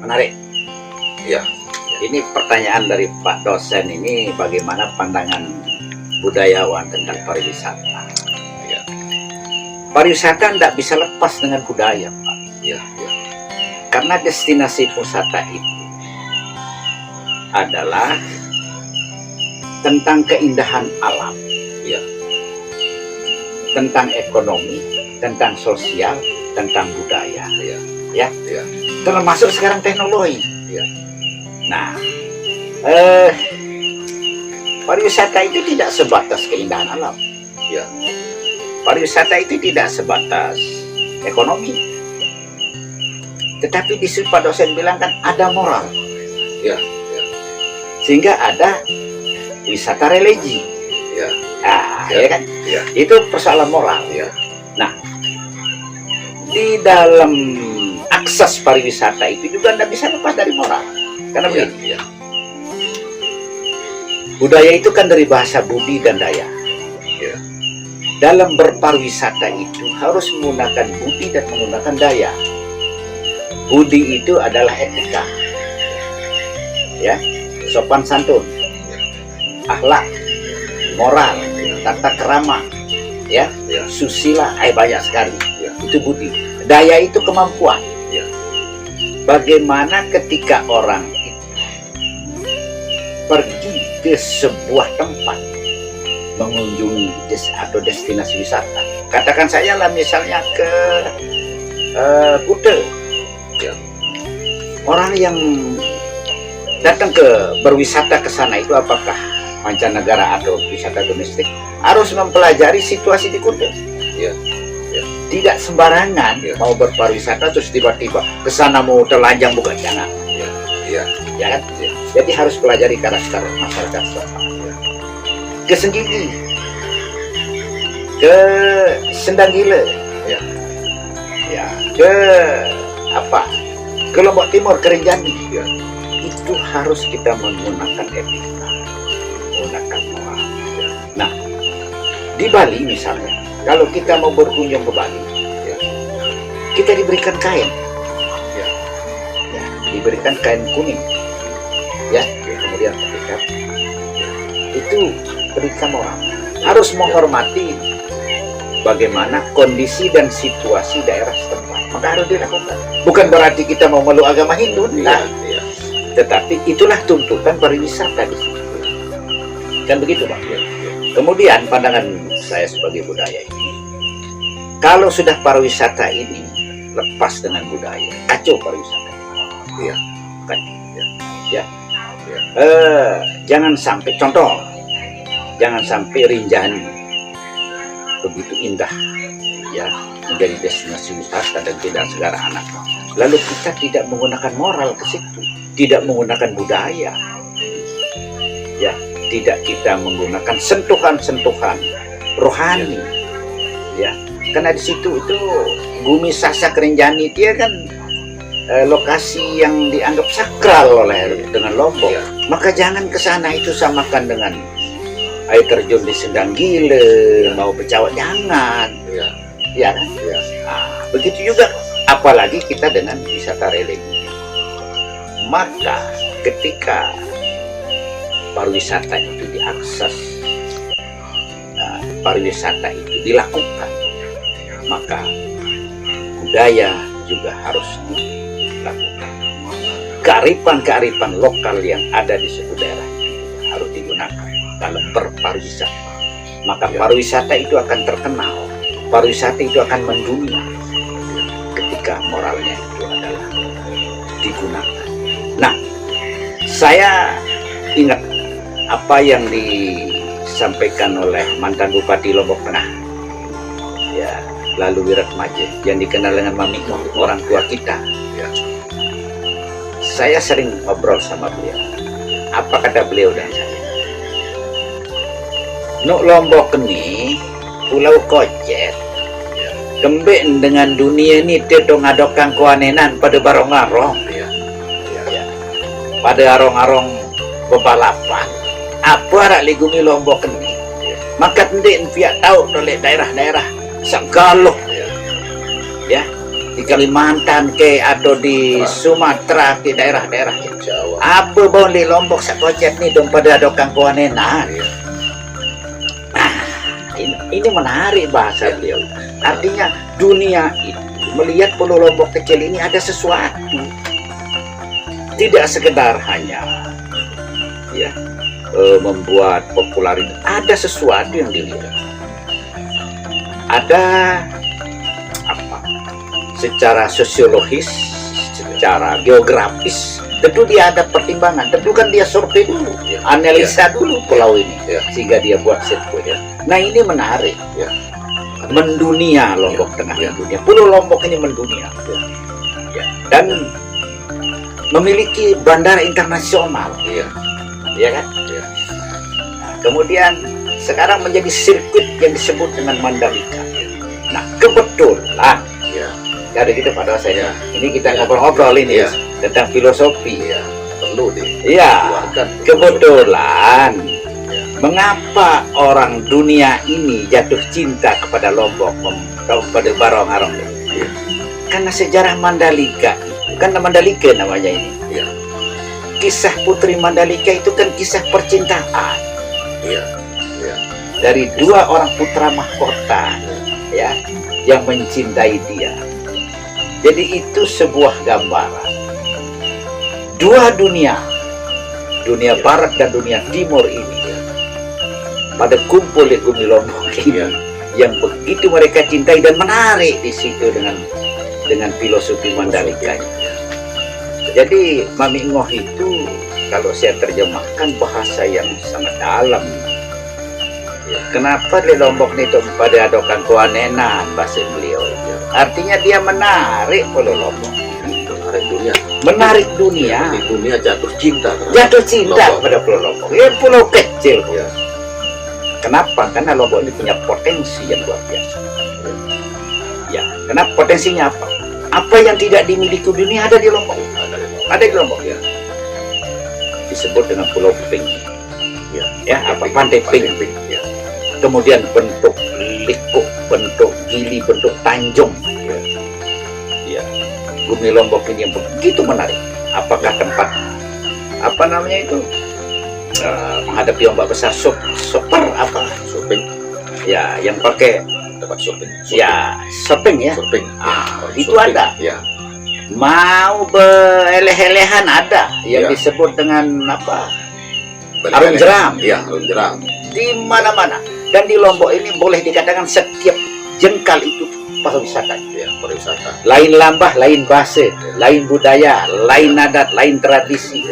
Menarik. Ya. Ini pertanyaan dari Pak dosen ini, bagaimana pandangan budayawan tentang pariwisata? Ya. Pariwisata tidak bisa lepas dengan budaya, Pak. Ya. Ya. Karena destinasi wisata itu adalah tentang keindahan alam, Ya. tentang ekonomi, tentang sosial, tentang budaya, Ya. ya. Ya. Termasuk sekarang teknologi. Ya. Nah, pariwisata itu tidak sebatas keindahan alam. Ya. Pariwisata itu tidak sebatas ekonomi. Tetapi di situ Pak dosen bilang kan ada moral. Ya. Sehingga ada wisata religi. Ya. Nah, Ya. ya kan? Ya. Itu persoalan moral. Ya. Nah, di dalam akses pariwisata itu juga tidak bisa lepas dari moral. Karena Ya. begini, Ya. budaya itu kan dari bahasa budi dan daya. Ya. Dalam berpariwisata itu harus menggunakan budi dan menggunakan daya. Budi itu adalah etika, ya, sopan santun, akhlak, moral, tata kerama, ya, Ya. susila, banyak sekali. Ya. Itu budi. Daya itu kemampuan. Ya. Bagaimana ketika orang itu pergi ke sebuah tempat mengunjungi atau destinasi wisata. Katakan saya lah misalnya ke Kuta. Ya. Orang yang datang ke berwisata ke sana itu apakah mancanegara atau wisata domestik harus mempelajari situasi di Kuta. Ya. Tidak sembarangan Ya. mau berpariwisata terus tiba-tiba ke sana mau telanjang, bukan, jangan. Ya. Ya. Ya kan? Ya. Jadi harus pelajari karakter masyarakat setempat. Ke Senggigi, ke Sendang Gila, Ya. ya, ke apa? Ke Lombok Timur, ke Rinjani. Ya. Itu harus kita menggunakan etika, menggunakan moral. Nah, di Bali misalnya, kalau kita mau berkunjung ke Bali, Ya. kita diberikan kain, Ya. ya, diberikan kain kuning, ya, kemudian terikat. Itu pendidikan moral. Harus menghormati bagaimana kondisi dan situasi daerah setempat. Maka harus dilakukan. Bukan berarti kita mau meluk agama Hindu, nah, Ya. tetapi itulah tuntutan pariwisata di sini. Kan begitu, Pak. Ya. Kemudian pandangan saya sebagai budaya ini, kalau sudah pariwisata ini lepas dengan budaya, kacau pariwisata. Ya. Kan? Ya. Ya. Ya. Jangan sampai, contoh, jangan sampai Rinjani begitu indah, ya, menjadi destinasi wisata dan tidak segala anak. Lalu kita tidak menggunakan moral ke situ, tidak menggunakan budaya, ya, tidak kita menggunakan sentuhan-sentuhan rohani, ya, karena di situ itu Bumi Sasak Rinjani dia kan lokasi yang dianggap sakral oleh dengan Lombok. Ya. Maka jangan ke sana itu samakan dengan air terjun di Sendang Gila, mau Becawat, jangan. Ya. Ya kan? Ya. Nah, begitu juga apalagi kita dengan wisata religi. Maka ketika pariwisata itu diakses, pariwisata itu dilakukan, maka budaya juga harus dilakukan. Kearifan-kearifan lokal yang ada di suatu daerah itu harus digunakan dalam berpariwisata. Maka pariwisata itu akan terkenal, pariwisata itu akan mendunia ketika moralnya itu adalah digunakan. Nah, saya ingat apa yang disampaikan oleh mantan Bupati Lombok Tengah, ya, lalu Wiratmaja, yang dikenal dengan Mami, orang tua kita. Ya. Saya sering ngobrol sama beliau. Apa kata beliau dan saya? Nuk Lombok ini Pulau Kocet, kembek dengan dunia ini tidak ngadokkan keanenan pada barong-arong, Ya. ya, pada arong-arong bebalapan. Apa rak ligumi Lombok ini? Maka tendek pihak tahu oleh daerah-daerah Sanggaloh, Ya. ya, di Kalimantan ke atau di Sumatera ke daerah-daerah Jawa. apa bon di Lombok sakocet nih dong pada dokang kuanena. Iya. Ini menarik bahasa beliau. Artinya dunia itu melihat Pulau Lombok kecil ini ada sesuatu, tidak sekedar hanya ya membuat popularitas, ada sesuatu yang dilihat, ada apa secara sosiologis, secara geografis, tentu dia ada pertimbangan, tentu kan dia survei dulu, analisa dulu pulau ini, sehingga dia buat sirkuit. Nah ini menarik, mendunia Lombok Tengah, mendunia. Pulau Lombok ini mendunia, dan memiliki bandara internasional, ya kan? Nah, kemudian sekarang menjadi sirkuit yang disebut dengan Mandalika. Nah kebetulan, ada gitu pada saya. Ini kita ngobrol-ngobrol ini tentang filosofi. Perlu Iya, kebetulan. Mengapa orang dunia ini jatuh cinta kepada Lombok, kepada Barong-Arong? Karena sejarah Mandalika, kan Mandalika namanya ini. Kisah Putri Mandalika itu kan kisah percintaan. Dari dua orang putra mahkota, ya, yang mencintai dia. Jadi itu sebuah gambaran. Dua dunia, dunia Barat dan dunia Timur ini, pada kumpul di Bumi Lombok ini, yang begitu mereka cintai dan menarik di situ dengan filosofi Mandalika. Jadi Mami Ngoh itu kalau saya terjemahkan bahasa yang sangat dalam. Kenapa di Lombok itu pada adokan kuanenan bahasa beliau? Artinya dia menarik Pulau Lombok. Menarik dunia. Dunia jatuh cinta. Jatuh cinta pada Pulau Lombok. Ya pulau kecil. Kenapa? Karena Lombok ini punya potensi yang luar biasa. Ya, kenapa potensinya apa? Apa yang tidak dimiliki dunia ada di Lombok. Ada di Lombok. Disebut dengan Pulau Pink. Pantai Pink. Kemudian bentuk likuk, bentuk gili, bentuk tanjung. Bumi Lombok ini yang begitu menarik. Apakah tempat apa namanya itu? Menghadapi ombak besar, super apa? Shopping. Ya, yang pakai tempat shopping. Ya, shopping ya. Itu shopping. ada. Mau bereleh-elehan ada yang disebut dengan apa? Arung jeram. Arung jeram. Di mana-mana. Dan di Lombok ini boleh dikatakan setiap jengkal itu pariwisata. Pariwisata. Lain lambah, lain bahasa, lain budaya, lain adat, lain tradisi.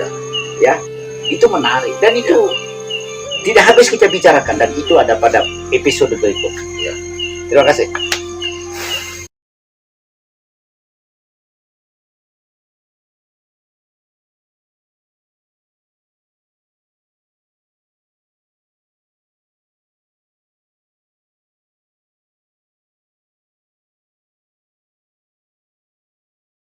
Itu menarik dan itu tidak habis kita bicarakan, dan itu ada pada episode berikut. Terima kasih.